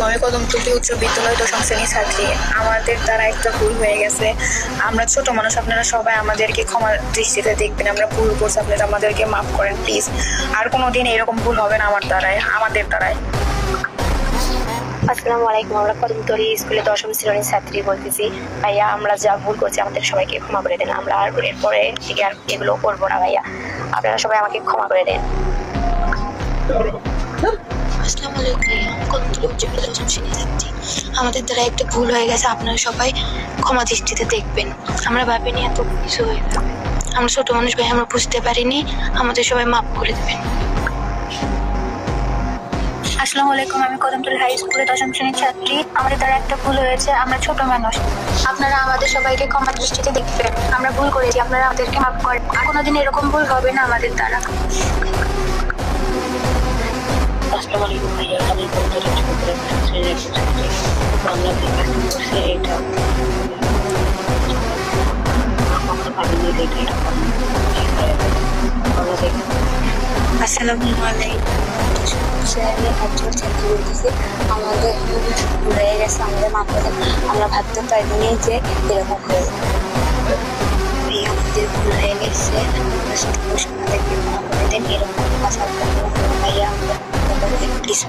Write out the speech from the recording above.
আমি কদমতলী উচ্চ বিদ্যালয় দশম শ্রেণীর ছাত্রী। আমাদের দ্বারা একটা ভুল হয়ে গেছে। আমরা ছোট মানুষ, আপনারা সবাই আমাদেরকে ক্ষমার দৃষ্টিতে দেখবেন। আমরা ভুল করছি, আপনারা আমাদেরকে মাফ করেন প্লিজ। আর কোনোদিন এরকম ভুল হবে না আমাদের দ্বারায়। আসসালামু আলাইকুম। আমরা কদমতলী স্কুলে দশম শ্রেণীর ছাত্রী বলতেছি। ভাইয়া, আমরা যা ভুল করছি আমাদের সবাইকে ক্ষমা করে দেন। আমরা আর এরপরে থেকে আর এগুলো করবো না ভাইয়া। আপনারা সবাই আমাকে ক্ষমা করে দেন। আসসালামু আলাইকুম। কদমতলী উচ্চ বিদ্যালয় দশম শ্রেণীর ছাত্রী। আমাদের দ্বারা একটা ভুল হয়ে গেছে, আপনারা সবাই ক্ষমা দৃষ্টিতে দেখবেন। আমরা ভাবিনি এত কিছু হয়ে যাবে। আমরা ছোট মানুষ ভাই, আমরা বুঝতে পারিনি। আমাদের সবাই মাফ করে দেবেন। আসসালামু আলাইকুম। আমি কদমতলী হাই স্কুলে দশম শ্রেণীর ছাত্রী। আমাদের দ্বারা একটা ভুল হয়েছে, আমরা ছোট মানুষ। আপনারা আমাদের সবাইকে ক্ষমা দৃষ্টিতে দেখবেন। আমরা ভুল করেছি, আপনারা আমাদেরকে মাফ করেন। আর কোনোদিন এরকম ভুল হবে না আমাদের দ্বারা। আসসালামু আলাইকুম ভাইয়া, আমি কদমতলী উচ্চ বিদ্যালয়ের দশম শ্রেণীর একজন ছাত্রী। আমরা যে কাজটি করছি এটা কখনো ভাবিনি যে এটা এরকম আমরা দেখি। আসসালামু আলাইকুম। শ্রেণীর একজন ছাত্রী বলতেছি। আমাদের ভুল হয়ে গেছে, আমাদের মাফ করে দেন। আমরা ভাবতে পারিনি যে এরকম হয়ে যাবে। আমাদের ভুল হয়ে গেছে, আমাদেরকে ক্ষমা করে দেন। এরকম কথা ভাইয়া, আমরা প্লিজ